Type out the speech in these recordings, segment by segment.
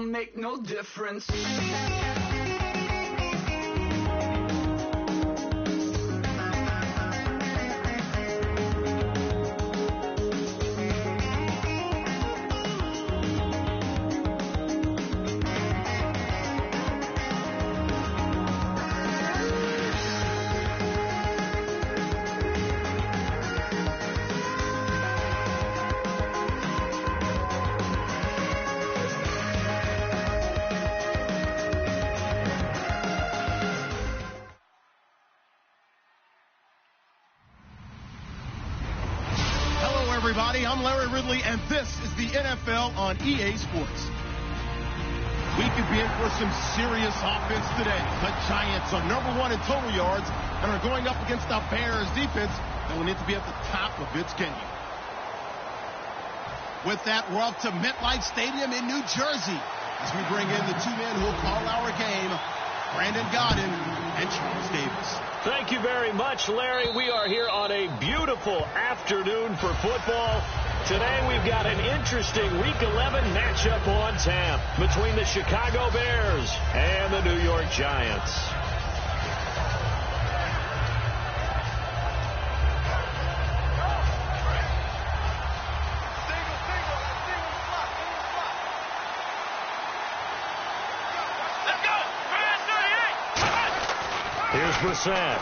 don't make no difference. Everybody, I'm Larry Ridley, and this is the NFL on EA Sports. We could be in for some serious offense today. The Giants are #1 in total yards and are going up against the Bears defense that will need to be at the top of its game. With that, we're up to MetLife Stadium in New Jersey as we bring in the two men who will call our game, Brandon Godden and Charles Davis. Thank you very much, Larry. We are here on a beautiful afternoon for football. Today we've got an interesting Week 11 matchup on tap between the Chicago Bears and the New York Giants. Here's Brissett.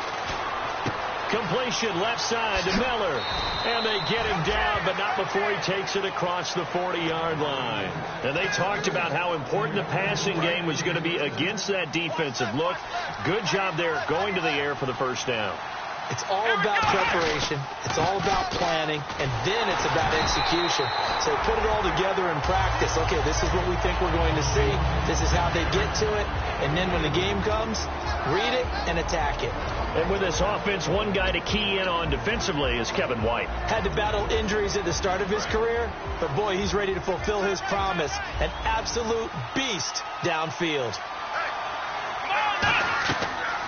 Completion left side to Miller. And they get him down, but not before he takes it across the 40-yard line. And they talked about how important the passing game was going to be against that defensive look. Good job there going to the air for the first down. It's all about preparation. It's all about planning. And then it's about execution. So put it all together in practice. Okay, this is what we think we're going to see. This is how they get to it. And then when the game comes, read it and attack it. And with this offense, one guy to key in on defensively is Kevin White. Had to battle injuries at the start of his career, but boy, he's ready to fulfill his promise. An absolute beast downfield.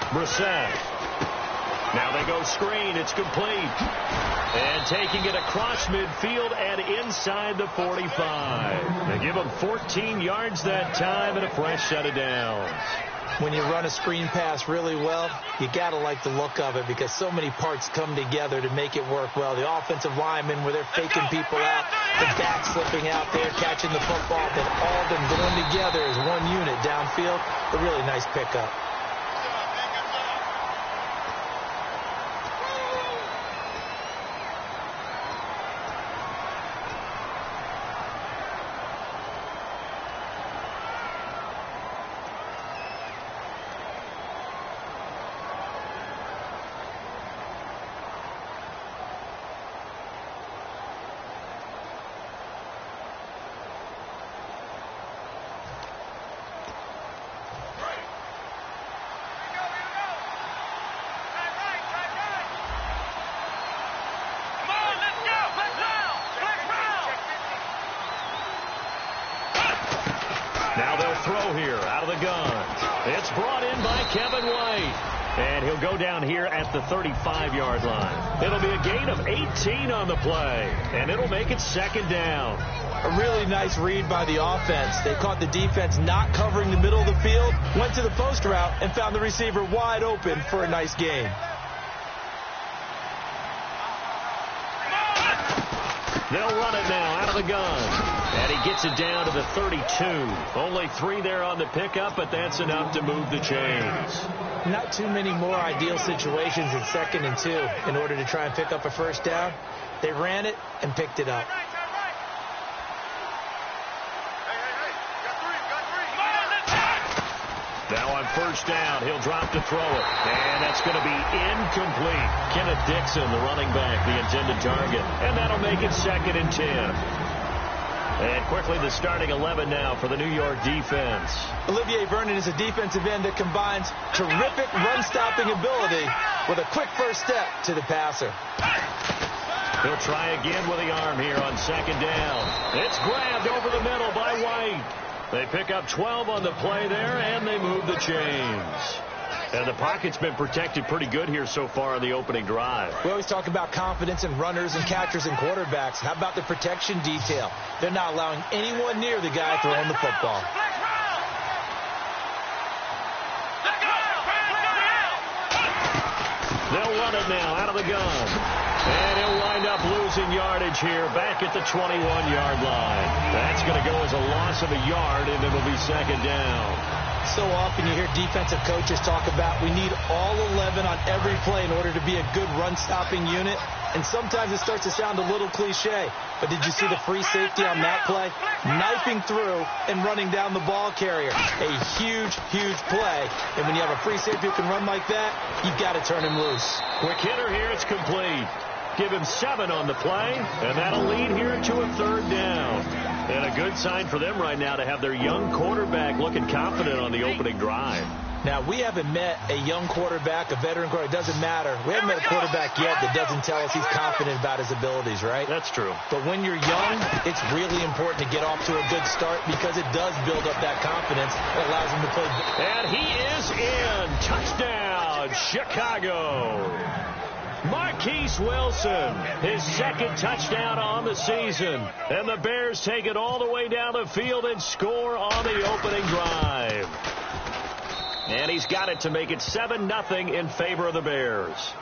Brissett. Now they go screen. It's complete. And taking it across midfield and inside the 45. They give him 14 yards that time and a fresh set of downs. When you run a screen pass really well, you got to like the look of it because so many parts come together to make it work well. The offensive linemen, where they're faking people out, the back slipping out there, catching the football, then all of them going together as one unit downfield. A really nice pickup. Now they'll throw here out of the gun. It's brought in by Kevin White. And he'll go down here at the 35-yard line. It'll be a gain of 18 on the play. And it'll make it second down. A really nice read by the offense. They caught the defense not covering the middle of the field, went to the post route, and found the receiver wide open for a nice gain. They'll run it now out of the gun. And he gets it down to the 32. Only 3 there on the pickup, but that's enough to move the chains. Not too many more ideal situations in 2nd and 2 in order to try and pick up a first down. They ran it and picked it up. Now on first down, he'll drop to throw it. And that's going to be incomplete. Kenneth Dixon, the running back, the intended target. And that'll make it 2nd and 10. And quickly the starting 11 now for the New York defense. Olivier Vernon is a defensive end that combines terrific run-stopping ability with a quick first step to the passer. He'll try again with the arm here on 2nd down. It's grabbed over the middle by White. They pick up 12 on the play there, and they move the chains. And the pocket's been protected pretty good here so far in the opening drive. We always talk about confidence in runners and catchers and quarterbacks. How about the protection detail? They're not allowing anyone near the guy throwing the football. run it now out of the gun. And he'll wind up losing yardage here back at the 21-yard line. That's going to go as a loss of a yard, and it'll be second down. So often you hear defensive coaches talk about we need all 11 on every play in order to be a good run-stopping unit. And sometimes it starts to sound a little cliche. But did you see the free safety on that play? Knifing through and running down the ball carrier. A huge, huge play. And when you have a free safety who can run like that, you've got to turn him loose. Quick hitter here. It's complete. Give him 7 on the play, and that'll lead here to a third down. And a good sign for them right now to have their young quarterback looking confident on the opening drive. Now, we haven't met a young quarterback, a veteran quarterback. It doesn't matter. We haven't met a quarterback yet that doesn't tell us he's confident about his abilities, right? That's true. But when you're young, it's really important to get off to a good start because it does build up that confidence that allows him to play. And he is in. Touchdown, Chicago. Marquise Wilson, his second touchdown on the season. And the Bears take it all the way down the field and score on the opening drive. And he's got it to make it 7-0 in favor of the Bears.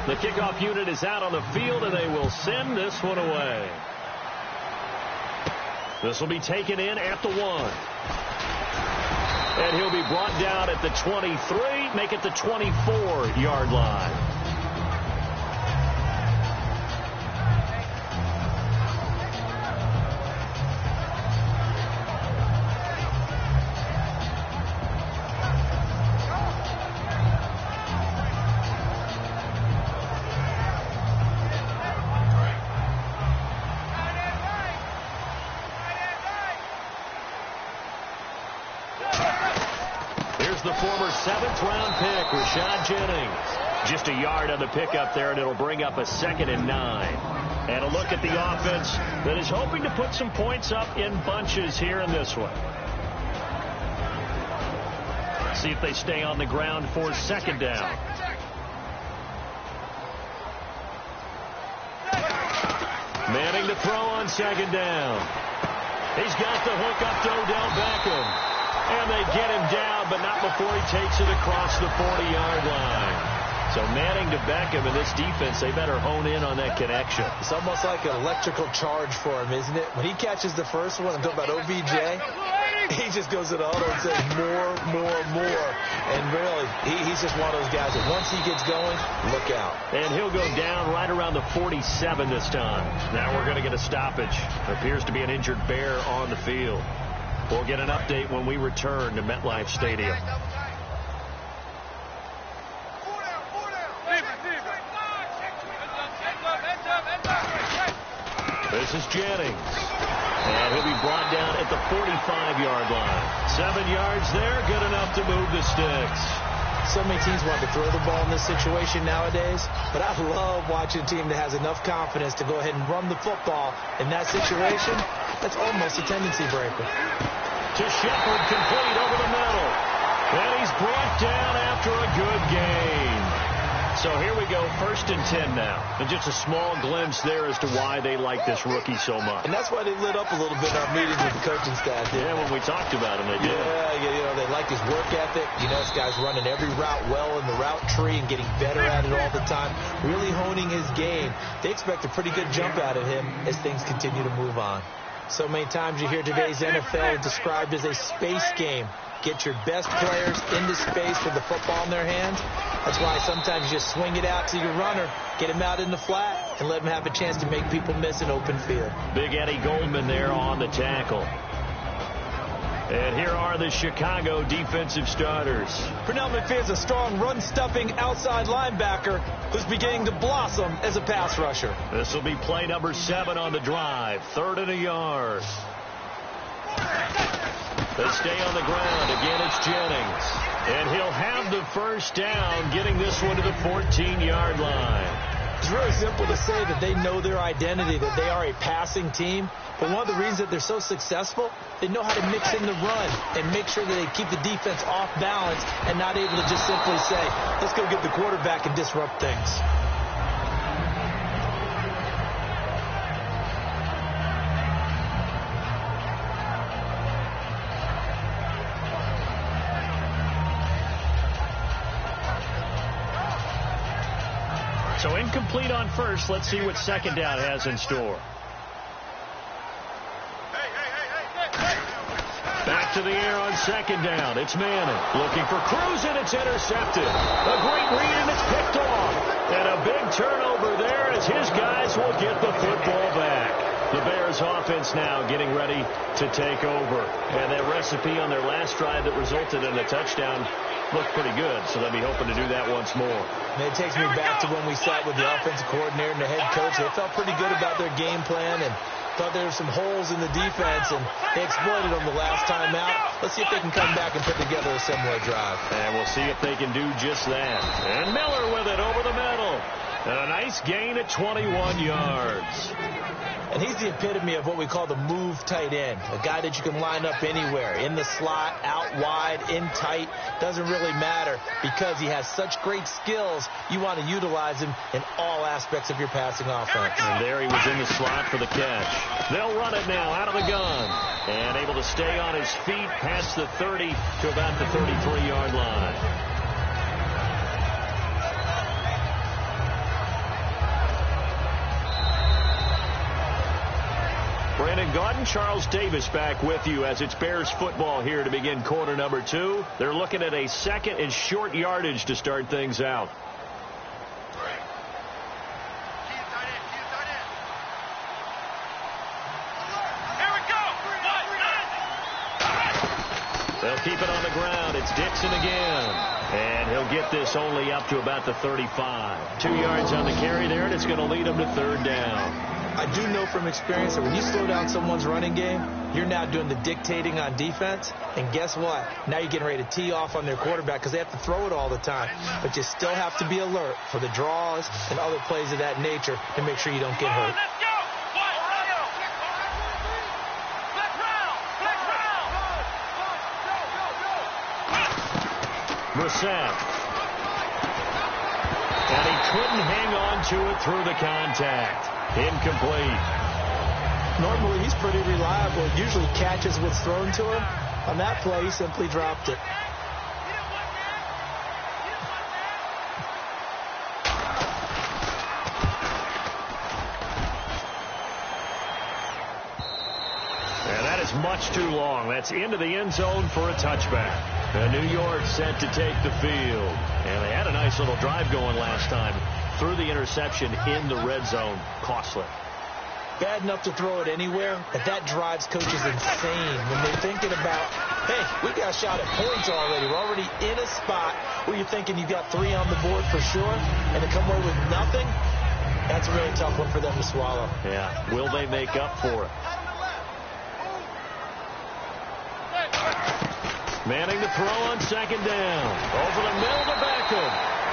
The kickoff unit is out on the field, and they will send this one away. This will be taken in at the 1. And he'll be brought down at the 23, make it the 24-yard line. The former 7th-round pick, Rashad Jennings. Just a yard on the pickup there, and it'll bring up a 2nd and 9. And a look at the offense that is hoping to put some points up in bunches here in this one. See if they stay on the ground for 2nd down. Manning to throw on 2nd down. He's got the hook up to Odell Beckham. And they get him down, but not before he takes it across the 40-yard line. So Manning to Beckham in this defense, they better hone in on that connection. It's almost like an electrical charge for him, isn't it? When he catches the first one, I'm talking about OBJ, he just goes to the huddle and says more, more, more. And really, he's just one of those guys that once he gets going, look out. And he'll go down right around the 47 this time. Now we're going to get a stoppage. There appears to be an injured Bear on the field. We'll get an update when we return to MetLife Stadium. This is Jennings. And he'll be brought down at the 45-yard line. 7 yards there, good enough to move the sticks. So many teams want to throw the ball in this situation nowadays, but I love watching a team that has enough confidence to go ahead and run the football in that situation. That's almost a tendency breaker. To Shepard, complete over the middle. And he's brought down after a good game. So here we go, 1st and 10 now. And just a small glimpse there as to why they like this rookie so much. And that's why they lit up a little bit in our meetings with the coaching staff. Yeah, when we talked about him, they did. Yeah, they like his work ethic. You know, this guy's running every route well in the route tree and getting better at it all the time. Really honing his game. They expect a pretty good jump out of him as things continue to move on. So many times you hear today's NFL described as a space game. Get your best players into space with the football in their hands. That's why sometimes you just swing it out to your runner, get him out in the flat, and let him have a chance to make people miss an open field. Big Eddie Goldman there on the tackle. And here are the Chicago defensive starters. Pernell McPhee's a strong run-stuffing outside linebacker who's beginning to blossom as a pass rusher. This will be play number 7 on the drive. 3rd and a yard. They stay on the ground. Again, it's Jennings. And he'll have the first down, getting this one to the 14-yard line. It's really simple to say that they know their identity, that they are a passing team. But one of the reasons that they're so successful, they know how to mix in the run and make sure that they keep the defense off balance and not able to just simply say, let's go get the quarterback and disrupt things. So incomplete on first. Let's see what second down has in store. Back to the air on second down. It's Manning looking for Cruz, and it's intercepted. A great read, and it's picked off. And a big turnover there as his guys will get the football back. The Bears offense now getting ready to take over. And that recipe on their last drive that resulted in a touchdown looked pretty good, so they'll be hoping to do that once more. And it takes me back to when we sat with the offensive coordinator and the head coach. They felt pretty good about their game plan and thought there were some holes in the defense, and they exploited them the last time out. Let's see if they can come back and put together a similar drive. And we'll see if they can do just that. And Miller with it over the middle. And a nice gain at 21 yards. And he's the epitome of what we call the move tight end, a guy that you can line up anywhere, in the slot, out wide, in tight, doesn't really matter because he has such great skills. You want to utilize him in all aspects of your passing offense. And there he was in the slot for the catch. They'll run it now out of the gun. And able to stay on his feet past the 30 to about the 33-yard line. Brandon Gaudin, Charles Davis back with you as it's Bears football here to begin quarter number 2. They're looking at a second and short yardage to start things out. They'll keep it on the ground. It's Dixon again. And he'll get this only up to about the 35. 2 yards on the carry there, and it's going to lead him to third down. I do know from experience that when you slow down someone's running game, you're now doing the dictating on defense. And guess what? Now you're getting ready to tee off on their quarterback because they have to throw it all the time. But you still have to be alert for the draws and other plays of that nature to make sure you don't get hurt. Brissett. And he couldn't hang on to it through the contact. Incomplete. Normally, he's pretty reliable. Usually catches what's thrown to him. On that play, he simply dropped it. And that is much too long. That's into the end zone for a touchback. And New York set to take the field. And they had a nice little drive going last time. Through the interception in the red zone. Costly. Bad enough to throw it anywhere, but that drives coaches insane when they're thinking about, hey, we got a shot at points already. We're already in a spot where you're thinking you've got 3 on the board for sure, and to come away with nothing, that's a really tough one for them to swallow. Yeah. Will they make up for it? Manning the throw on second down. Over the middle to Beckham.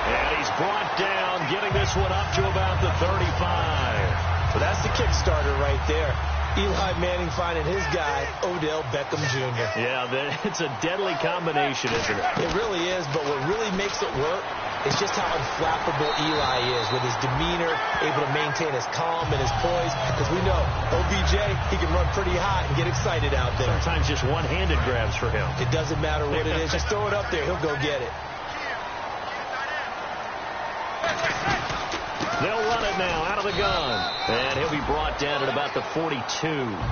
And he's brought down, getting this one up to about the 35. So that's the Kickstarter right there. Eli Manning finding his guy, Odell Beckham Jr. Yeah, it's a deadly combination, isn't it? It really is, but what really makes it work is just how unflappable Eli is with his demeanor, able to maintain his calm and his poise. Because we know, OBJ, he can run pretty hot and get excited out there. Sometimes just one-handed grabs for him. It doesn't matter what it is. Just throw it up there. He'll go get it. They'll run it now out of the gun. And he'll be brought down at about the 42.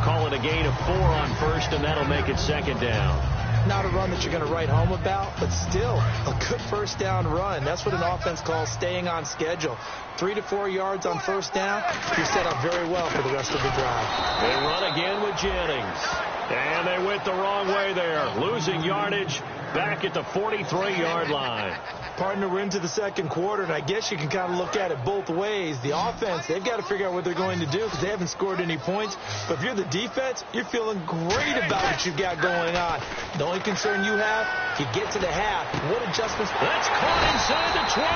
Call it a gain of 4 on first, and that'll make it second down. Not a run that you're going to write home about, but still a good first down run. That's what an offense calls staying on schedule. 3 to 4 yards on first down, you're set up very well for the rest of the drive. They run again with Jennings. And they went the wrong way there, losing yardage back at the 43-yard line. Partner, we're into the second quarter, and I guess you can kind of look at it both ways. The offense, they've got to figure out what they're going to do because they haven't scored any points. But if you're the defense, you're feeling great about what you've got going on. The only concern you have, you get to the half. What adjustments? That's caught inside the 20.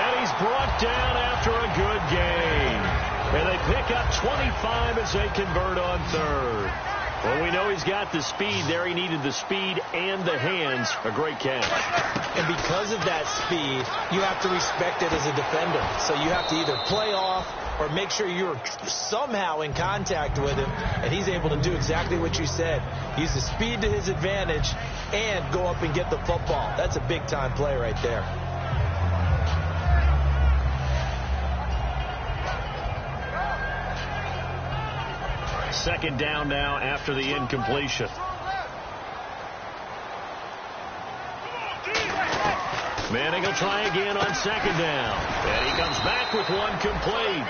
And he's brought down after a good gain. And they pick up 25 as they convert on third. Well, we know he's got the speed there. He needed the speed and the hands. A great catch. And because of that speed, you have to respect it as a defender. So you have to either play off or make sure you're somehow in contact with him. And he's able to do exactly what you said. Use the speed to his advantage and go up and get the football. That's a big-time play right there. second down now after the incompletion. Manning will try again on second down. And he comes back with one complete.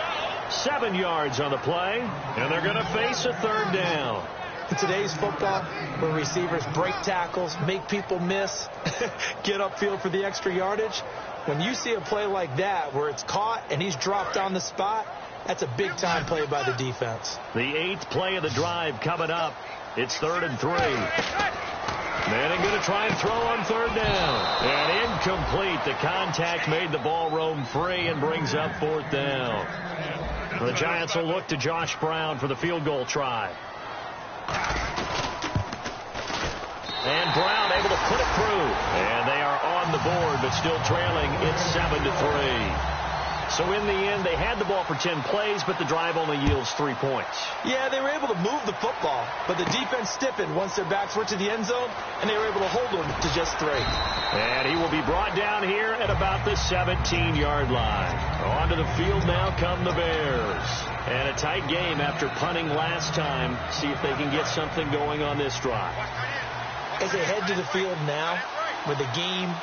7 yards on the play, and they're going to face a third down. In today's football, where receivers break tackles, make people miss, get upfield for the extra yardage, when you see a play like that where it's caught and he's dropped on the spot, that's a big-time play by the defense. The 8th play of the drive coming up. It's 3rd and 3. Manning going to try and throw on third down. And incomplete. The contact made the ball roam free and brings up 4th down. The Giants will look to Josh Brown for the field goal try. And Brown able to put it through. And they are on the board, but still trailing. It's 7-3. So in the end, they had the ball for 10 plays, but the drive only yields 3 points. Yeah, they were able to move the football, but the defense stiffened once their backs were to the end zone, and they were able to hold them to just 3. And he will be brought down here at about the 17-yard line. Onto the field now come the Bears. And a tight game after punting last time. See if they can get something going on this drive. As they head to the field now, with the game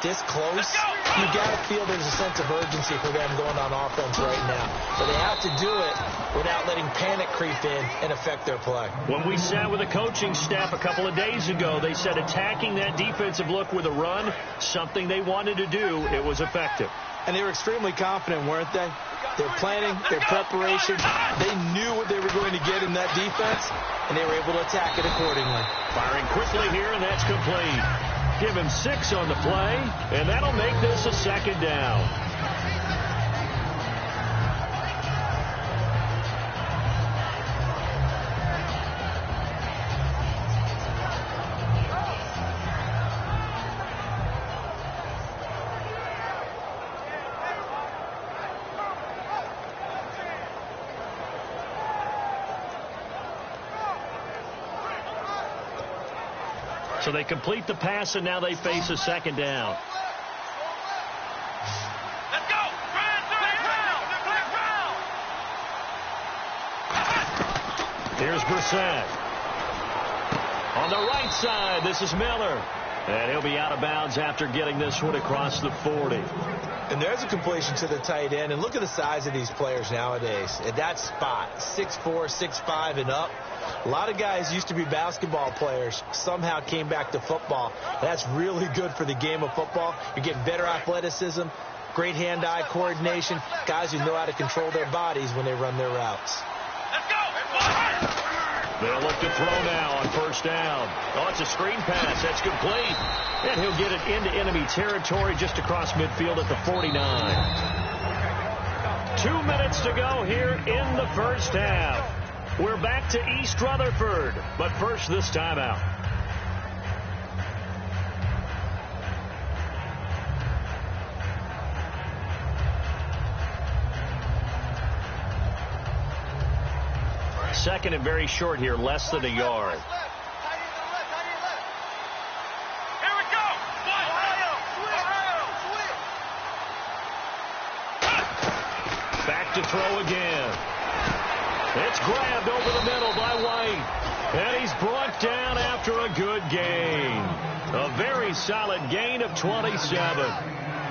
this close, you got to feel there's a sense of urgency for them going on offense right now. But they have to do it without letting panic creep in and affect their play. When we sat with the coaching staff a couple of days ago, they said attacking that defensive look with a run, something they wanted to do, it was effective. And they were extremely confident, weren't they? Their planning, their preparation, they knew what they were going to get in that defense, and they were able to attack it accordingly. Firing quickly here, and that's complete. Give him 6 on the play, and that'll make this a second down. So they complete the pass, and now they face a second down. Let's go! Here's Brissett. On the right side, this is Miller. And he'll be out of bounds after getting this one across the 40. And there's a completion to the tight end. And look at the size of these players nowadays. At that spot, 6'4", 6'5", and up. A lot of guys used to be basketball players, somehow came back to football. That's really good for the game of football. You're getting better athleticism, great hand-eye coordination, guys who know how to control their bodies when they run their routes. Let's go! They'll look to throw now on first down. Oh, it's a screen pass. That's complete. And he'll get it into enemy territory just across midfield at the 49. 2 minutes to go here in the first half. We're back to East Rutherford, but first this timeout. Second and very short here, less than a yard. Here we go! Back to throw again. It's grabbed over the middle by White. And he's brought down after a good gain. A very solid gain of 27.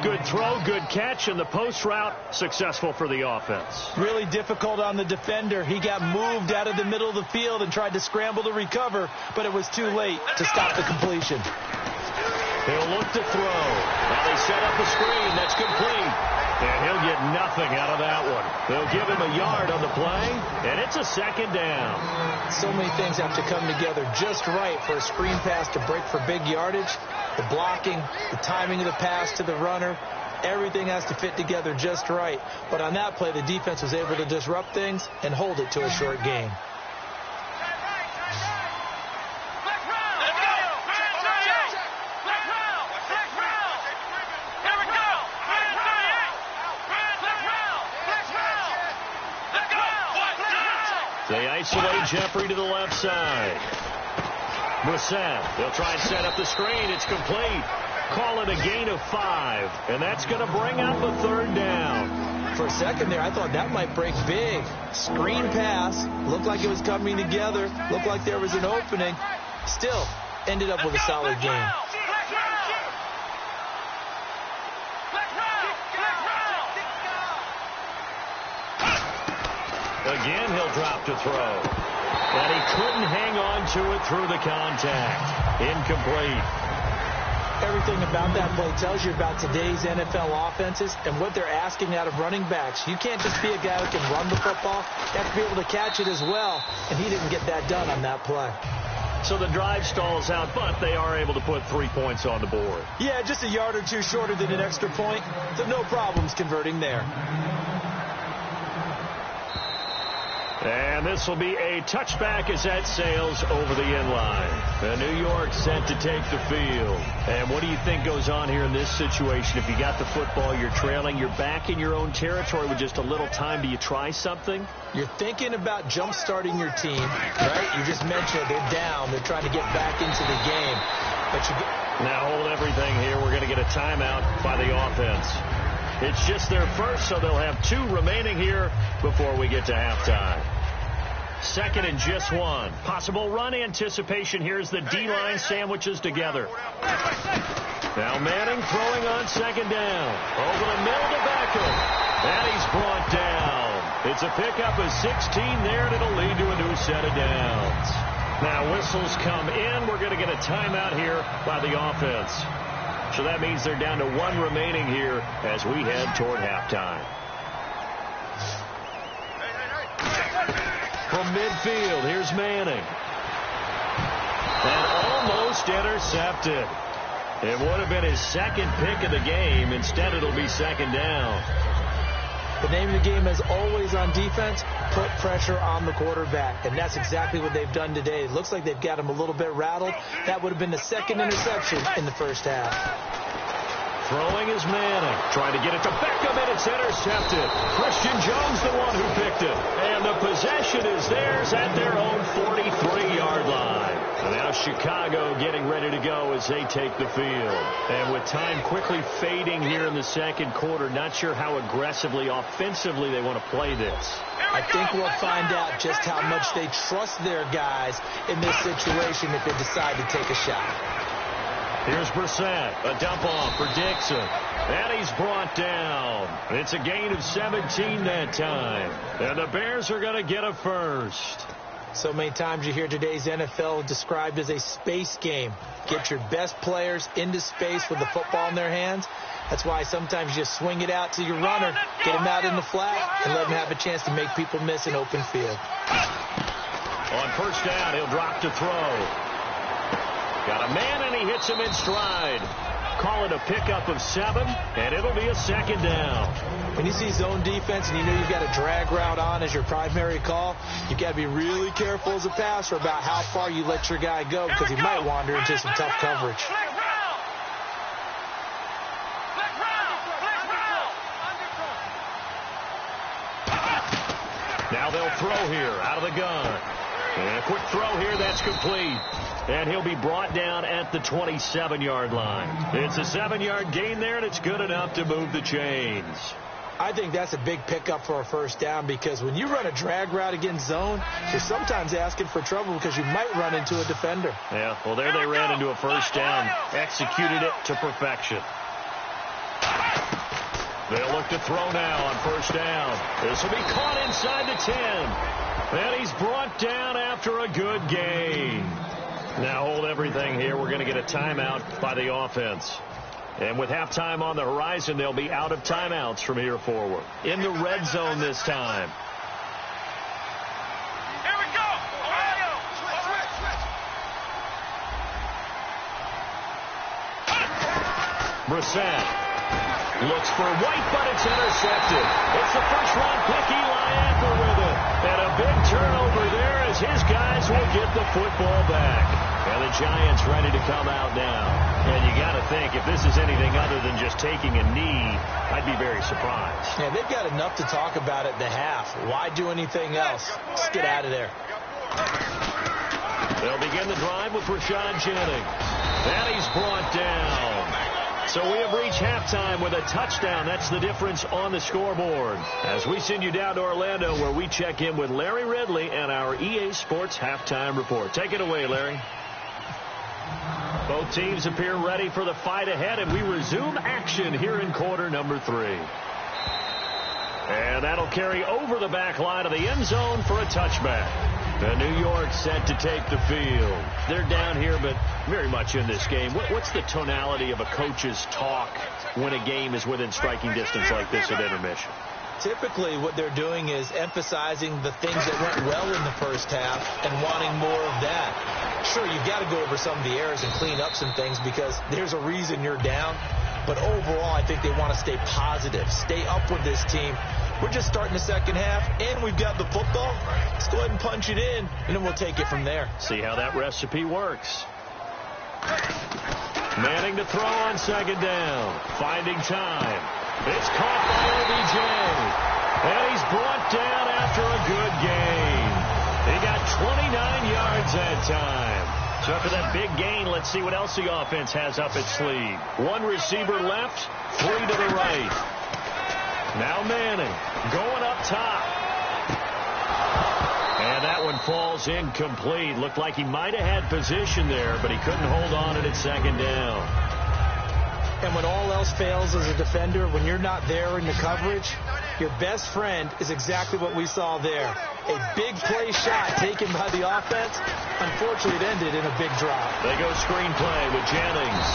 Good throw, good catch, and the post route successful for the offense. Really difficult on the defender. He got moved out of the middle of the field and tried to scramble to recover, but it was too late to stop the completion. He'll look to throw. Now they set up a screen. That's complete. And he'll get nothing out of that one. They'll give him a yard on the play, and it's a second down. So many things have to come together just right for a screen pass to break for big yardage. The blocking, the timing of the pass to the runner, everything has to fit together just right. But on that play, the defense was able to disrupt things and hold it to a short gain. They isolate Jeffrey to the left side. Brissett, they'll try and set up the screen. It's complete. Call it a gain of 5. And that's going to bring up a third down. for a second there, I thought that might break big. Screen pass. Looked like it was coming together. Looked like there was an opening. Still, ended up with a solid game. Again, he'll drop to throw. And he couldn't hang on to it through the contact. Incomplete. Everything about that play tells you about today's NFL offenses and what they're asking out of running backs. You can't just be a guy who can run the football. You have to be able to catch it as well, and he didn't get that done on that play. So the drive stalls out, but they are able to put 3 points on the board. Yeah, just a yard or two shorter than an extra point, so no problems converting there. And this will be a touchback as that sails over the end line. New York set to take the field. And what do you think goes on here in this situation? If you got the football, you're trailing, you're back in your own territory with just a little time. Do you try something? You're thinking about jump-starting your team, right? You just mentioned it. They're down. They're trying to get back into the game. But now hold everything here. We're going to get a timeout by the offense. It's just their first, so they'll have 2 remaining here before we get to halftime. Second and just 1. Possible run anticipation. Here's the D-line sandwiches together. Now Manning throwing on second down. Over the middle to Beckham. And he's brought down. It's a pickup of 16 there, and it'll lead to a new set of downs. Now whistles come in. We're going to get a timeout here by the offense. So that means they're down to 1 remaining here as we head toward halftime. From midfield, here's Manning. And almost intercepted. It would have been his second pick of the game. Instead, it'll be second down. The name of the game is always on defense, put pressure on the quarterback. And that's exactly what they've done today. It looks like they've got him a little bit rattled. That would have been the second interception in the first half. Throwing is Manning. Trying to get it to Beckham, and it's intercepted. Christian Jones, the one who picked it. And the possession is theirs at their own 43-yard line. And now Chicago getting ready to go as they take the field. And with time quickly fading here in the second quarter, not sure how aggressively, offensively they want to play this. I think we'll find out just how much they trust their guys in this situation if they decide to take a shot. Here's Brissett, a dump off for Dixon. And he's brought down. It's a gain of 17 that time. And the Bears are going to get a first. So many times you hear today's NFL described as a space game. Get your best players into space with the football in their hands. That's why sometimes you just swing it out to your runner, get him out in the flat, and let him have a chance to make people miss an open field. On first down, he'll drop to throw. Got a man, and he hits him in stride. Call it a pickup of 7, and it'll be a second down. When you see zone defense and you know you've got a drag route on as your primary call, you've got to be really careful as a passer about how far you let your guy go because he might wander into some tough coverage. Now they'll throw here out of the gun. And a quick throw here, that's complete. And he'll be brought down at the 27-yard line. It's a 7-yard gain there, and it's good enough to move the chains. I think that's a big pickup for a first down because when you run a drag route against zone, you're sometimes asking for trouble because you might run into a defender. Yeah, well, there they ran into a first down, executed it to perfection. They'll look to throw now on first down. This will be caught inside the 10. And he's brought down after a good gain. Now hold everything here. We're going to get a timeout by the offense. And with halftime on the horizon, they'll be out of timeouts from here forward. In the red zone this time. Here we go. Ohio. Brissett looks for White, but it's intercepted. It's the first-round pick, Eli Apple with it. And a big turnover there as his guys will get the football back. And the Giants ready to come out now. And you got to think, if this is anything other than just taking a knee, I'd be very surprised. Yeah, they've got enough to talk about at the half. Why do anything else? Just get out of there. They'll begin the drive with Rashad Jennings. And he's brought down. So we have reached halftime with a touchdown. That's the difference on the scoreboard. As we send you down to Orlando, where we check in with Larry Ridley and our EA Sports Halftime Report. Take it away, Larry. Both teams appear ready for the fight ahead, and we resume action here in quarter number 3. And that'll carry over the back line of the end zone for a touchback. The New York set to take the field. They're down here, but very much in this game. What's the tonality of a coach's talk when a game is within striking distance like this at intermission? Typically, what they're doing is emphasizing the things that went well in the first half and wanting more of that. Sure, you've got to go over some of the errors and clean up some things because there's a reason you're down. But overall, I think they want to stay positive, stay up with this team. We're just starting the second half, and we've got the football. Let's go ahead and punch it in, and then we'll take it from there. See how that recipe works. Manning to throw on second down. Finding time. It's caught by OBJ. And he's brought down after a good gain. He got 29 yards that time. So after that big gain, let's see what else the offense has up its sleeve. One receiver left, 3 to the right. Now Manning going up top. And that one falls incomplete. Looked like he might have had position there, but he couldn't hold on at second down. And when all else fails as a defender, when you're not there in the coverage, your best friend is exactly what we saw there. A big play shot taken by the offense. Unfortunately, it ended in a big drop. They go screenplay with Jennings.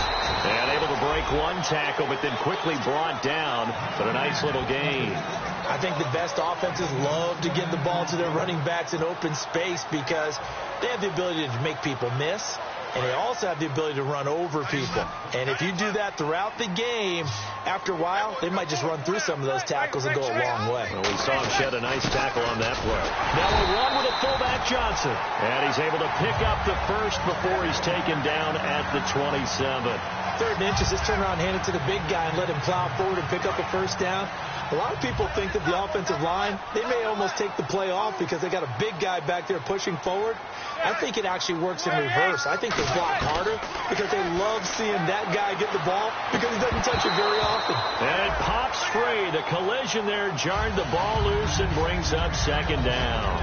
And able to break one tackle, but then quickly brought down. But a nice little gain. I think the best offenses love to give the ball to their running backs in open space because they have the ability to make people miss. And they also have the ability to run over people. And if you do that throughout the game, after a while, they might just run through some of those tackles and go a long way. Well, we saw him shed a nice tackle on that play. Now a run with a fullback Johnson. And he's able to pick up the first before he's taken down at the 27. 3rd and inches, just turn around, hand it to the big guy, and let him plow forward and pick up a first down. A lot of people think that the offensive line, they may almost take the play off because they got a big guy back there pushing forward. I think it actually works in reverse. I think they block harder because they love seeing that guy get the ball because he doesn't touch it very often. And it pops free. The collision there jarred the ball loose and brings up second down.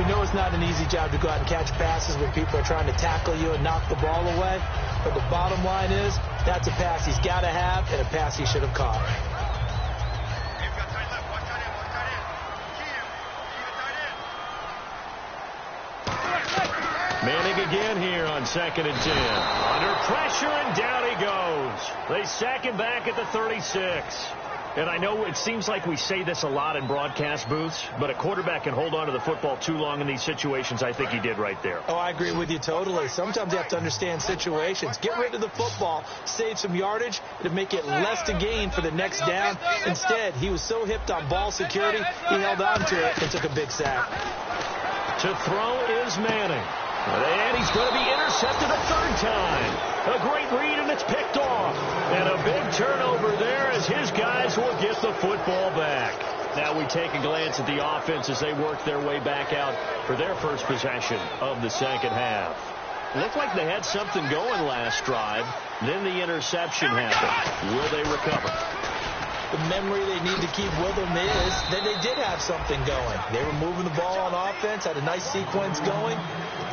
We know it's not an easy job to go out and catch passes when people are trying to tackle you and knock the ball away. But the bottom line is that's a pass he's got to have and a pass he should have caught. Manning again here on 2nd and 10. Under pressure, and down he goes. They sack him back at the 36. And I know it seems like we say this a lot in broadcast booths, but a quarterback can hold on to the football too long in these situations. I think he did right there. Oh, I agree with you totally. Sometimes you have to understand situations. Get rid of the football, save some yardage, to make it less to gain for the next down. Instead, he was so hipped on ball security, he held on to it and took a big sack. To throw is Manning. And he's going to be intercepted a 3rd time. A great read, and it's picked off. And a big turnover there as his guys will get the football back. Now we take a glance at the offense as they work their way back out for their first possession of the second half. Looked like they had something going last drive. Then the interception happened. Will they recover? The memory they need to keep with them is that they did have something going. They were moving the ball on offense, had a nice sequence going.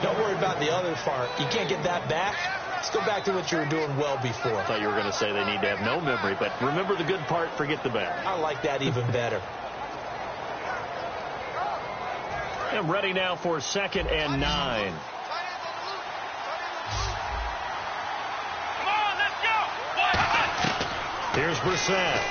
Don't worry about the other part. You can't get that back. Let's go back to what you were doing well before. I thought you were going to say they need to have no memory, but remember the good part, forget the bad. I like that even better. I'm ready now for 2nd and 9. Come on, let's go. Here's Brissett.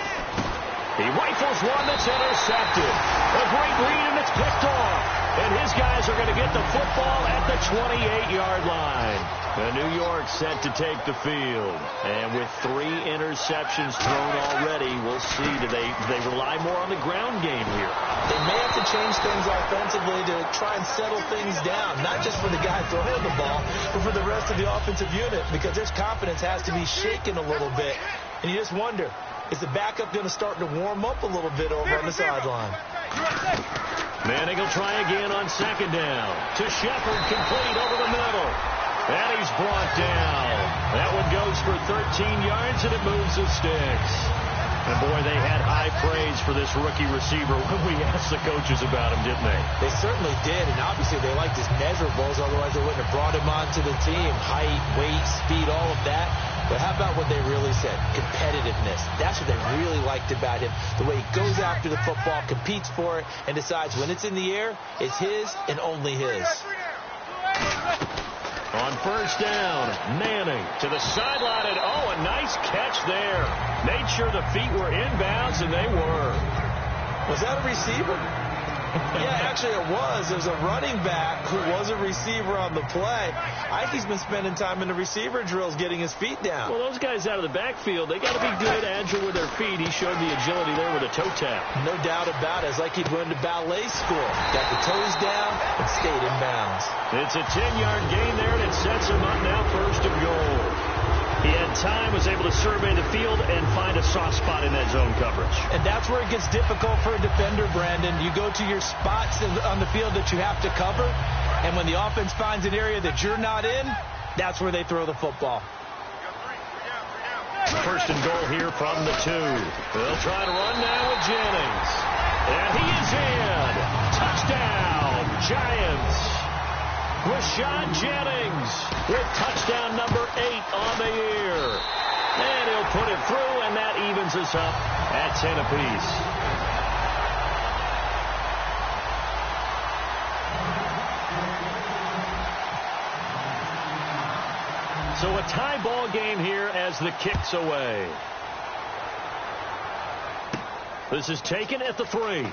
He rifles one that's intercepted. A great read, and it's picked off. And his guys are going to get the football at the 28-yard line. The New York set to take the field. And with 3 interceptions thrown already, we'll see. Do they rely more on the ground game here? They may have to change things offensively to try and settle things down, not just for the guy throwing the ball, but for the rest of the offensive unit, because their confidence has to be shaken a little bit. And you just wonder, is the backup going to start to warm up a little bit over on the sideline? Manning will try again on 2nd down. To Shepard, complete over the middle. And he's brought down. That one goes for 13 yards, and it moves the sticks. And, boy, they had high praise for this rookie receiver when we asked the coaches about him, didn't they? They certainly did, and obviously they liked his measurables, otherwise they wouldn't have brought him onto the team. Height, weight, speed, all of that. But how about what they really said? Competitiveness. That's what they really liked about him. The way he goes after the football, competes for it, and decides when it's in the air, it's his and only his. On first down, Manning to the sideline, and a nice catch there. Made sure the feet were inbounds, and they were. Was that a receiver? Yeah, actually it was. There's a running back who was a receiver on the play. I think he's been spending time in the receiver drills getting his feet down. Well, those guys out of the backfield, they got to be good, agile with their feet. He showed the agility there with a toe tap. No doubt about it. It's like he'd run to ballet school. Got the toes down and stayed in bounds. It's a 10-yard gain there, and it sets him up now first and goal. He had time, was able to survey the field and find a soft spot in that zone coverage. And that's where it gets difficult for a defender, Brandon. You go to your spots on the field that you have to cover, and when the offense finds an area that you're not in, that's where they throw the football. First and goal here from the 2. They'll try to run now with Jennings. And he is in. Touchdown, Giants. Rashad Jennings with touchdown number 8 on the year. And he'll put it through, and that evens us up at 10 apiece. So a tie ball game here as the kick's away. This is taken at the 3.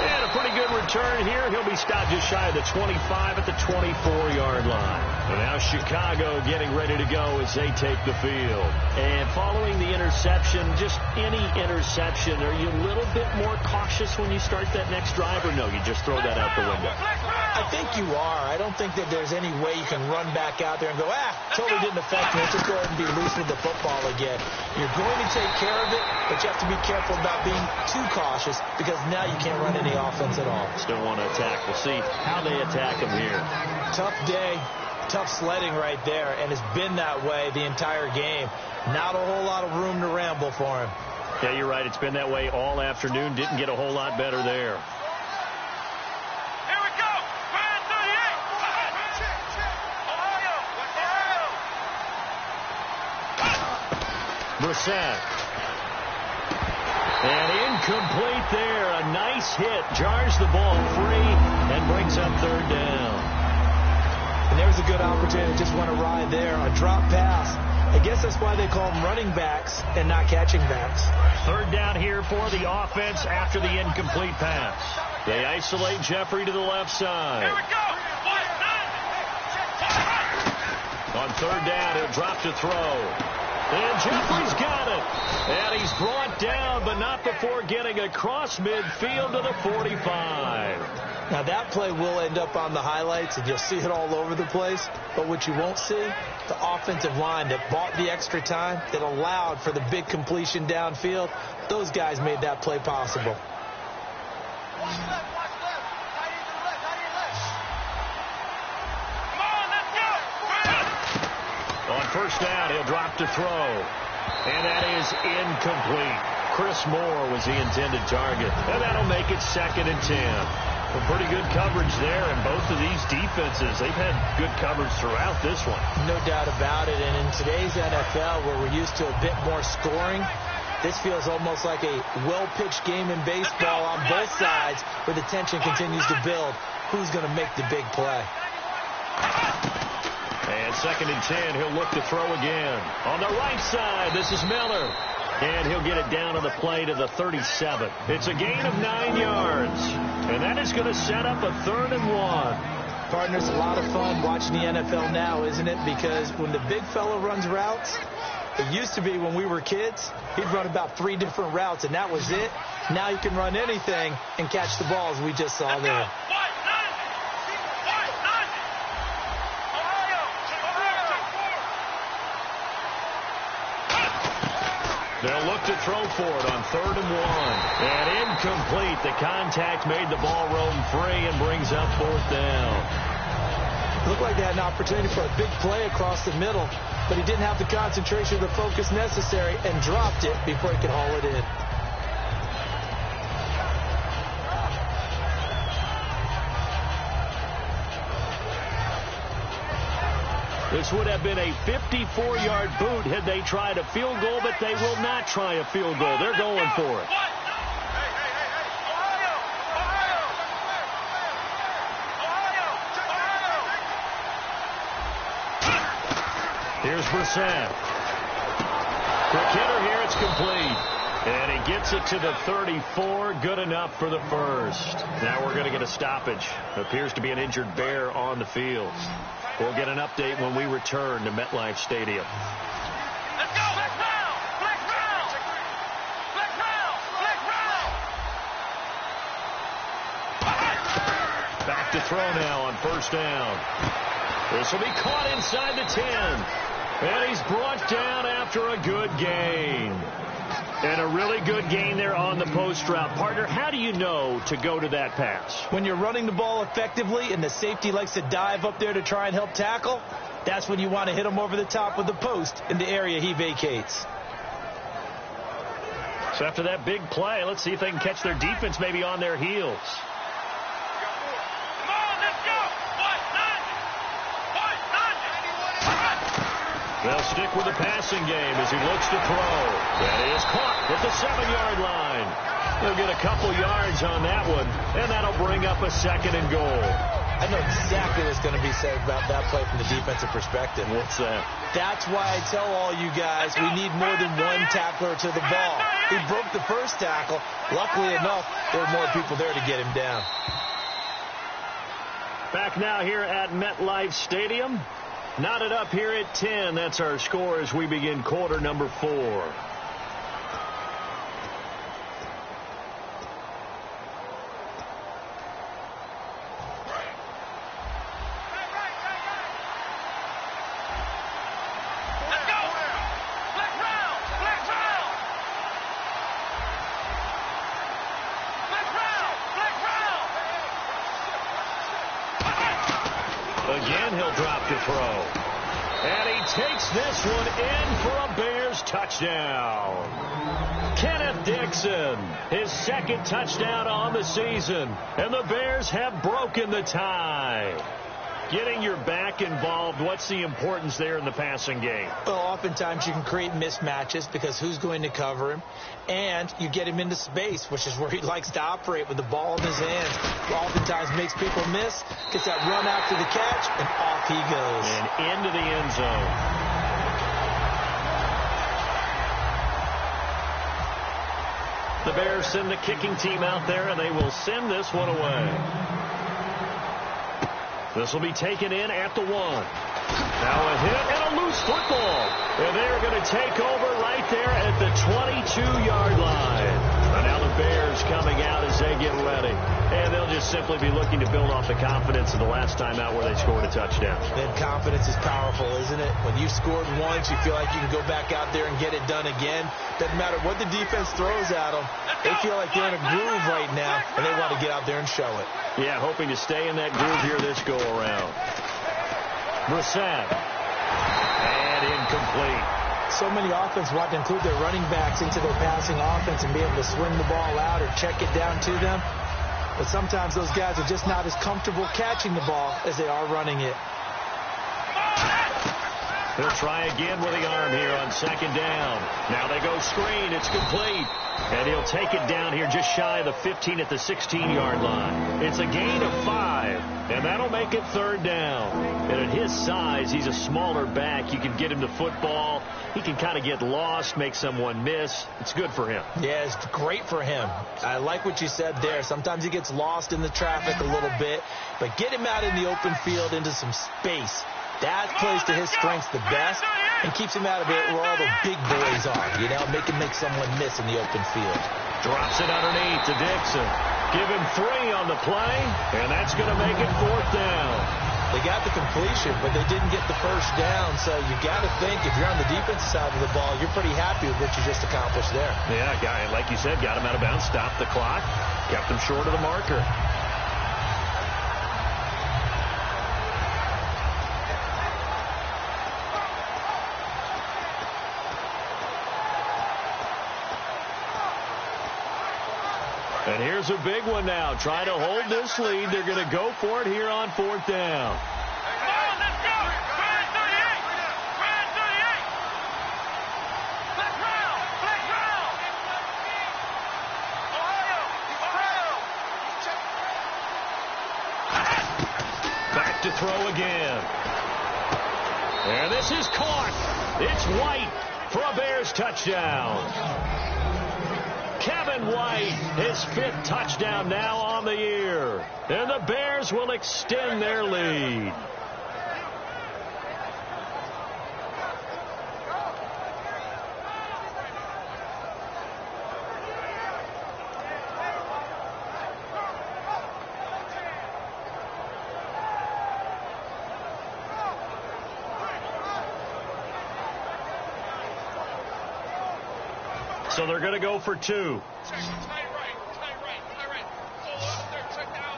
And a pretty good return here. He'll be stopped just shy of the 25 at the 24-yard line. And now Chicago getting ready to go as they take the field. And following the interception, just any interception, are you a little bit more cautious when you start that next drive, or no, you just throw that out the window? I think you are. I don't think that there's any way you can run back out there and go, totally didn't affect me. Let's just go ahead and be loose with the football again. You're going to take care of it, but you have to be careful about being too cautious because now you can't run any offense at all. Still want to attack. We'll see how they attack him here. Tough day, tough sledding right there, and it's been that way the entire game. Not a whole lot of room to ramble for him. Yeah, you're right. It's been that way all afternoon. Didn't get a whole lot better there. Brissett. And incomplete there. A nice hit. Jars the ball free and brings up third down. And there's a good opportunity. Just went awry there. A drop pass. I guess that's why they call them running backs and not catching backs. Third down here for the offense after the incomplete pass. They isolate Jeffrey to the left side. Here we go. On third down, he'll drop to throw. And Jeffrey's got it. And he's brought down, but not before getting across midfield to the 45. Now that play will end up on the highlights, and you'll see it all over the place. But what you won't see, the offensive line that bought the extra time, that allowed for the big completion downfield, those guys made that play possible. On first down, he'll drop to throw. And that is incomplete. Chris Moore was the intended target. And that'll make it 2nd and 10. Well, pretty good coverage there, and both of these defenses, they've had good coverage throughout this one. No doubt about it. And in today's NFL, where we're used to a bit more scoring, this feels almost like a well-pitched game in baseball on both sides, where the tension continues to build. Who's going to make the big play? And 2nd and 10, he'll look to throw again. On the right side, this is Miller. And he'll get it down on the play to the 37. It's a gain of 9 yards. And that is going to set up a 3rd and 1. Partners, a lot of fun watching the NFL now, isn't it? Because when the big fella runs routes, it used to be when we were kids, he'd run about 3 different routes, and that was it. Now you can run anything and catch the ball, as we just saw there. They'll look to throw for it on 3rd and 1. And incomplete. The contact made the ball roam free and brings up 4th down. Looked like they had an opportunity for a big play across the middle, but he didn't have the concentration or the focus necessary and dropped it before he could haul it in. This would have been a 54-yard boot had they tried a field goal, but they will not try a field goal. They're going for it. Here's Brissett. Quick hitter here. It's complete. And he gets it to the 34. Good enough for the first. Now we're going to get a stoppage. Appears to be an injured Bear on the field. We'll get an update when we return to MetLife Stadium. Let's go! Black round! Black round! Black round! Black round! Back to throw now on first down. This will be caught inside the 10. And he's brought down after a good gain. And a really good gain there on the post route. Partner, how do you know to go to that pass? When you're running the ball effectively and the safety likes to dive up there to try and help tackle, that's when you want to hit him over the top with the post in the area he vacates. So after that big play, let's see if they can catch their defense maybe on their heels. They'll stick with the passing game as he looks to throw. That is caught at the 7-yard line. They'll get a couple yards on that one, and that'll bring up a second and goal. I know exactly what's going to be said about that play from the defensive perspective. What's that? That's why I tell all you guys we need more than one tackler to the ball. He broke the first tackle. Luckily enough, there were more people there to get him down. Back now here at MetLife Stadium. Knotted up here at 10. That's our score as we begin quarter number 4. Again, he'll drop to throw. And he takes this one in for a Bears touchdown. Kenneth Dixon, his second touchdown on the season. And the Bears have broken the tie. Getting your back involved, what's the importance there in the passing game? Well, oftentimes you can create mismatches because who's going to cover him? And you get him into space, which is where he likes to operate with the ball in his hands. Oftentimes makes people miss, gets that run after the catch, and off he goes. And into the end zone. The Bears send the kicking team out there, and they will send this one away. This will be taken in at the 1. Now a hit and a loose football. And they're going to take over right there at the 22-yard line. And now the Bears coming out as they get ready. And they'll just simply be looking to build off the confidence of the last time out where they scored a touchdown. Then confidence is powerful, isn't it? When you've scored once, you feel like you can go back out there and get it done again. Doesn't matter what the defense throws at them. They feel like they're in a groove right now, and they want to get out there and show it. Yeah, hoping to stay in that groove here this go-around. Brissett. And incomplete. So many offenses want to include their running backs into their passing offense and be able to swing the ball out or check it down to them. But sometimes those guys are just not as comfortable catching the ball as they are running it. They'll try again with the arm here on second down. Now they go screen. It's complete. And he'll take it down here just shy of the 15 at the 16-yard line. It's a gain of 5, and that'll make it third down. And at his size, he's a smaller back. You can get him the football. He can kind of get lost, make someone miss. It's good for him. Yeah, it's great for him. I like what you said there. Sometimes he gets lost in the traffic a little bit, but get him out in the open field into some space. That plays to his strengths the best and keeps him out of it where all the big boys are. You know, make someone miss in the open field. Drops it underneath to Dixon. Give him 3 on the play, and that's going to make it fourth down. They got the completion, but they didn't get the first down, so you got to think if you're on the defensive side of the ball, you're pretty happy with what you just accomplished there. Yeah, guy, like you said, got him out of bounds, stopped the clock, kept him short of the marker. And here's a big one now. Trying to hold this lead. They're going to go for it here on 4th down. Come on, let's go. Brand 38. Brand 38. Flex round. Flex round. Ohio. Back to throw again. And this is caught. It's White for a Bears touchdown. Kevin White, his 5th touchdown now on the year. And the Bears will extend their lead. So they're going to go for 2. Check right. Check down.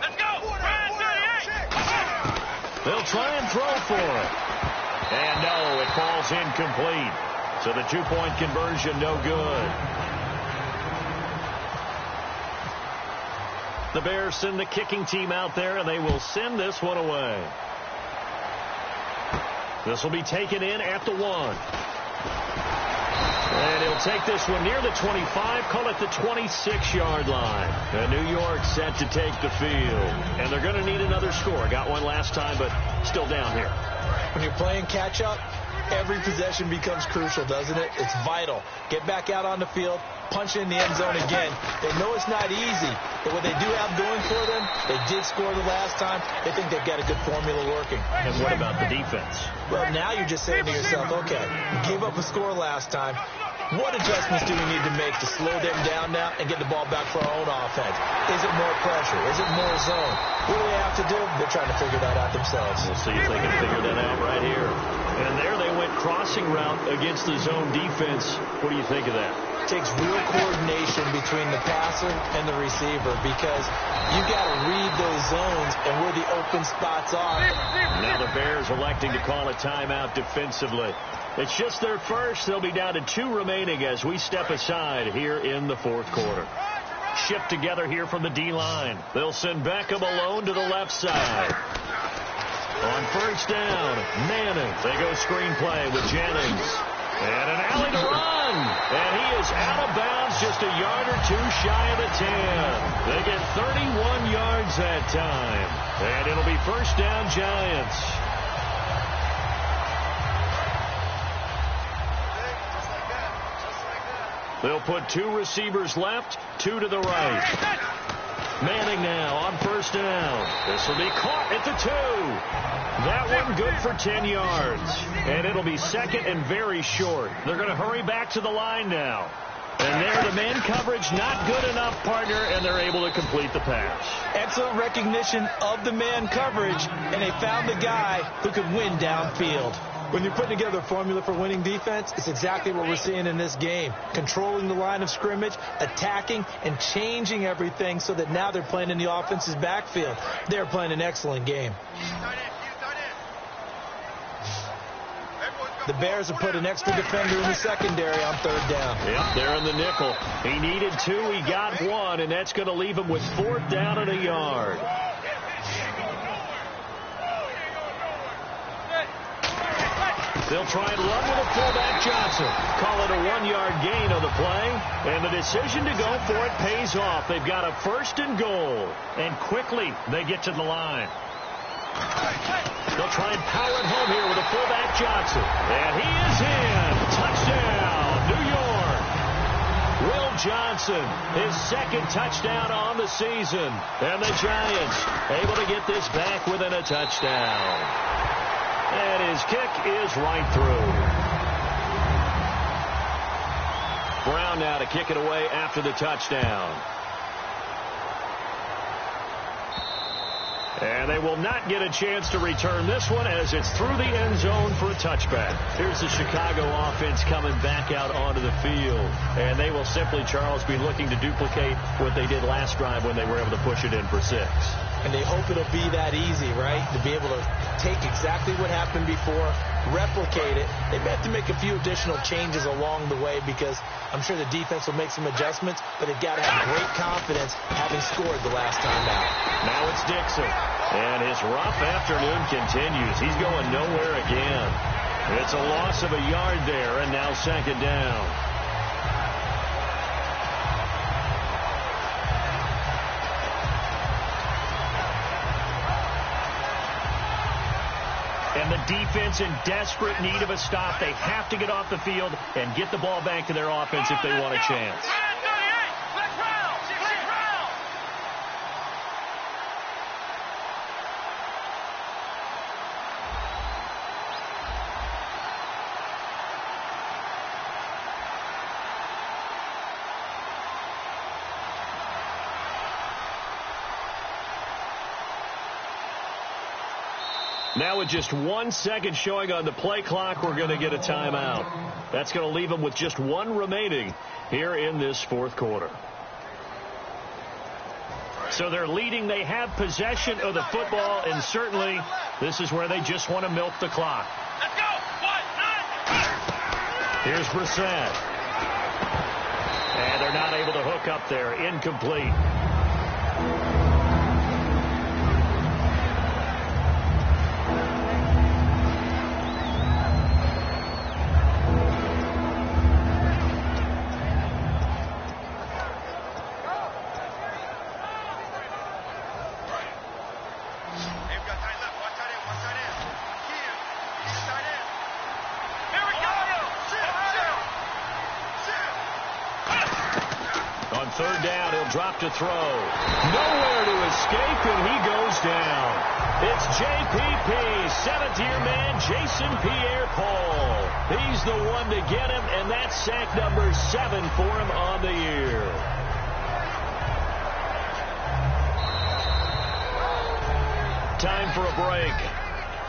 Let's go. Brand 38. They'll try and throw for it. And no, it falls incomplete. So the 2-point conversion, no good. The Bears send the kicking team out there, and they will send this one away. This will be taken in at the 1. And he'll take this one near the 25, call it the 26-yard line. And New York set to take the field. And they're going to need another score. Got one last time, but still down here. When you're playing catch-up, every possession becomes crucial, doesn't it? It's vital. Get back out on the field, punch in the end zone again. They know it's not easy, but what they do have going for them, they did score the last time. They think they've got a good formula working. And what about the defense? Well, now you're just saying to yourself, okay, we gave up a score last time. What adjustments do we need to make to slow them down now and get the ball back for our own offense? Is it more pressure? Is it more zone? What do they have to do? They're trying to figure that out themselves. We'll see if they can figure that out right here. And there they went crossing route against the zone defense. What do you think of that? It takes real coordination between the passer and the receiver because you've got to read those zones and where the open spots are. Now the Bears electing to call a timeout defensively. It's just their first. They'll be down to 2 remaining as we step aside here in the 4th quarter. Shift together here from the D-line. They'll send Beckham alone to the left side. On 1st down, Manning. They go screenplay with Jennings. And an alley to run. And he is out of bounds just a yard or 2 shy of the 10. They get 31 yards that time. And it'll be 1st down Giants. They'll put 2 receivers left, 2 to the right. Manning now on 1st down. This will be caught at the 2. That one good for 10 yards. And it'll be 2nd and very short. They're going to hurry back to the line now. And there, the man coverage not good enough, partner, and they're able to complete the pass. Excellent recognition of the man coverage, and they found the guy who could win downfield. When you're putting together a formula for winning defense, it's exactly what we're seeing in this game. Controlling the line of scrimmage, attacking, and changing everything so that now they're playing in the offense's backfield. They're playing an excellent game. The Bears have put an extra defender in the secondary on 3rd down. Yep, they're in the nickel. He needed 2, he got 1, and that's going to leave him with 4th down and a yard. They'll try and run with a fullback Johnson. Call it a 1-yard gain on the play. And the decision to go for it pays off. They've got a 1st and goal. And quickly they get to the line. They'll try and power it home here with a fullback Johnson. And he is in. Touchdown, New York. Will Johnson, his 2nd touchdown on the season. And the Giants able to get this back within a touchdown. And his kick is right through. Brown now to kick it away after the touchdown. And they will not get a chance to return this one as it's through the end zone for a touchback. Here's the Chicago offense coming back out onto the field. And they will simply, Charles, be looking to duplicate what they did last drive when they were able to push it in for 6. And they hope it'll be that easy, right? To be able to take exactly what happened before, replicate it. They may have to make a few additional changes along the way because I'm sure the defense will make some adjustments, but they've got to have great confidence having scored the last time out. Now it's Dixon, and his rough afternoon continues. He's going nowhere again. It's a loss of a yard there, and now second down. And the defense in desperate need of a stop. They have to get off the field and get the ball back to their offense if they want a chance. Now with just 1 second showing on the play clock, we're going to get a timeout. That's going to leave them with just one remaining here in this fourth quarter. So they're leading. They have possession of the football, and certainly this is where they just want to milk the clock. Let's go. 1, 9. Here's Brissett. And they're not able to hook up there. Incomplete. Third down, he'll drop to throw. Nowhere to escape, and he goes down. It's JPP, seventh-year man, Jason Pierre-Paul. He's the one to get him, and that's sack number 7 for him on the year. Time for a break.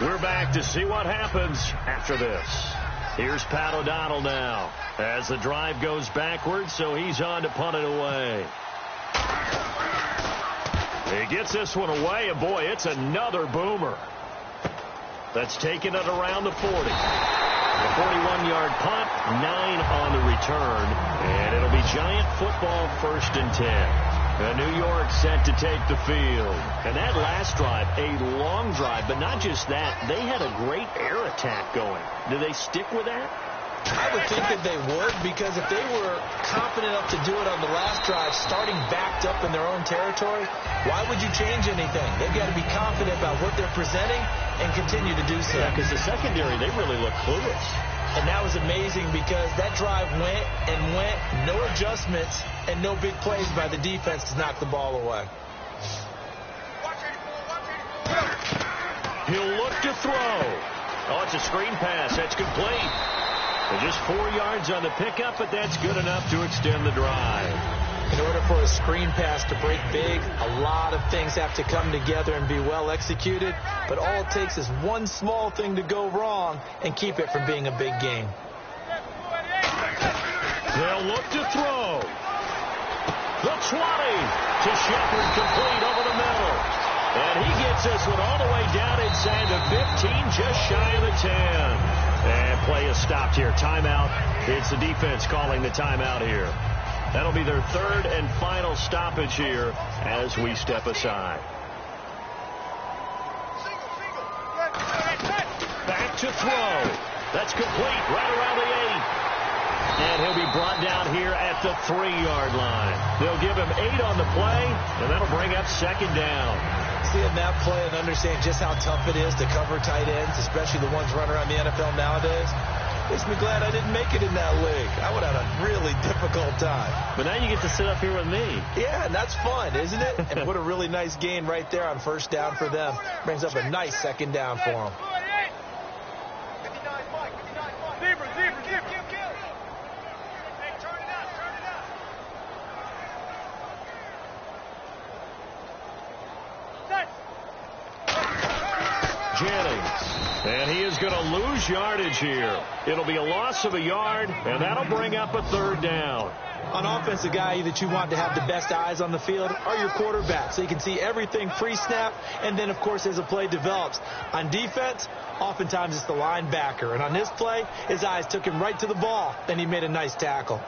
We're back to see what happens after this. Here's Pat O'Donnell now as the drive goes backwards, so he's on to punt it away. He gets this one away, and boy, it's another boomer. That's taking it around the 40. A 41-yard punt, 9 on the return, and it'll be Giant football 1st and 10. New York set to take the field. And that last drive, a long drive, but not just that. They had a great air attack going. Do they stick with that? I would think that they would, because if they were confident enough to do it on the last drive, starting backed up in their own territory, why would you change anything? They've got to be confident about what they're presenting and continue to do so. Yeah, because the secondary, they really look clueless. And that was amazing because that drive went and went, no adjustments, and no big plays by the defense to knock the ball away. He'll look to throw. Oh, it's a screen pass. That's complete. And just 4 yards on the pickup, but that's good enough to extend the drive. In order for a screen pass to break big, a lot of things have to come together and be well executed. But all it takes is one small thing to go wrong and keep it from being a big game. They'll look to throw. The 20 to Shepard, complete over the middle. And he gets this one all the way down inside the 15, just shy of the 10. And play is stopped here. Timeout. It's the defense calling the timeout here. That'll be their 3rd and final stoppage here as we step aside. Back to throw. That's complete right around the 8. And he'll be brought down here at the 3-yard line. They'll give him 8 on the play, and that'll bring up second down. Seeing that play and understand just how tough it is to cover tight ends, especially the ones running around the NFL nowadays, makes me glad I didn't make it in that league. I would have had a really difficult time. But now you get to sit up here with me. Yeah, and that's fun, isn't it? And what a really nice gain right there on 1st down for them. Brings up a nice 2nd down for them. Jennings And he is going to lose yardage here. It'll be a loss of a yard, and that'll bring up a 3rd down. On offense, the guy that you want to have the best eyes on the field are your quarterbacks, so you can see everything pre-snap, and then, of course, as the play develops. On defense, oftentimes it's the linebacker. And on this play, his eyes took him right to the ball, and he made a nice tackle.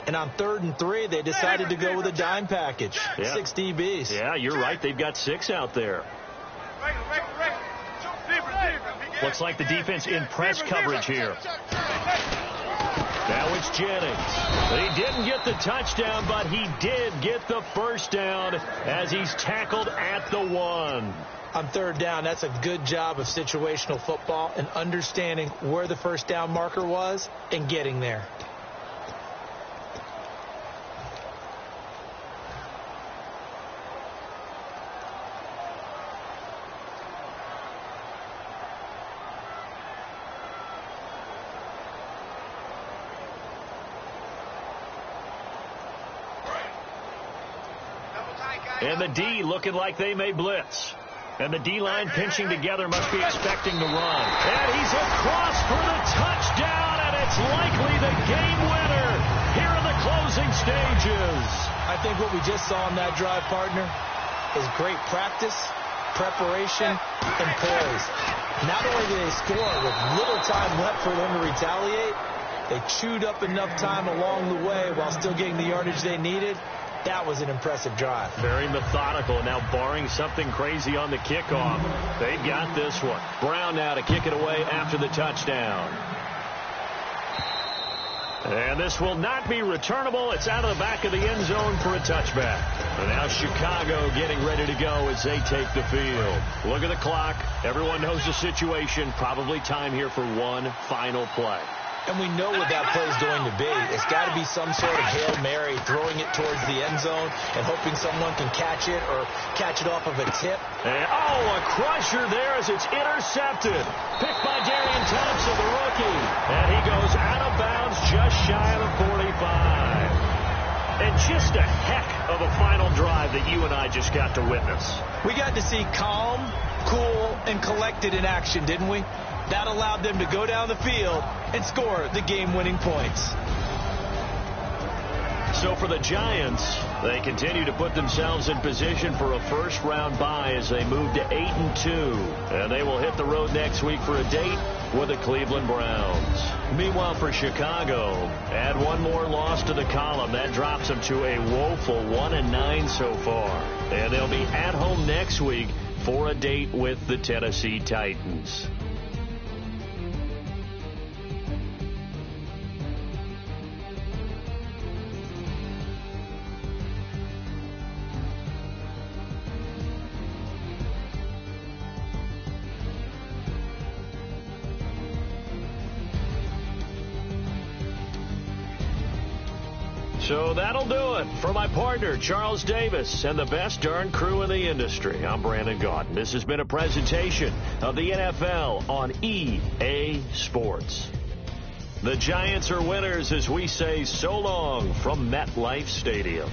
And on 3rd and 3, they decided to go with a dime package. Yeah. 6 DBs. Yeah, you're right. They've got 6 out there. Looks like the defense in press coverage here. Now it's Jennings. He didn't get the touchdown, but he did get the 1st down as he's tackled at the 1. On 3rd down, that's a good job of situational football and understanding where the 1st down marker was and getting there. And the D looking like they may blitz. And the D-line pinching together must be expecting the run. And he's across for the touchdown, and it's likely the game winner here in the closing stages. I think what we just saw in that drive, partner, is great practice, preparation, and poise. Not only did they score with little time left for them to retaliate, they chewed up enough time along the way while still getting the yardage they needed. That was an impressive drive. Very methodical. Now, barring something crazy on the kickoff, they've got this one. Brown now to kick it away after the touchdown. And this will not be returnable. It's out of the back of the end zone for a touchback. And now Chicago getting ready to go as they take the field. Look at the clock. Everyone knows the situation. Probably time here for one final play. And we know what that play is going to be. It's got to be some sort of Hail Mary, throwing it towards the end zone and hoping someone can catch it or catch it off of a tip. And, a crusher there as it's intercepted. Picked by Darian Thompson, the rookie. And he goes out of bounds just shy of the 45. And just a heck of a final drive that you and I just got to witness. We got to see calm, cool, and collected in action, didn't we? That allowed them to go down the field and score the game-winning points. So for the Giants, they continue to put themselves in position for a first-round bye as they move to 8-2. And they will hit the road next week for a date with the Cleveland Browns. Meanwhile, for Chicago, add one more loss to the column. That drops them to a woeful 1-9 so far. And they'll be at home next week for a date with the Tennessee Titans. So that'll do it. For my partner, Charles Davis, and the best darn crew in the industry, I'm Brandon Gaudin. This has been a presentation of the NFL on EA Sports. The Giants are winners as we say so long from MetLife Stadium.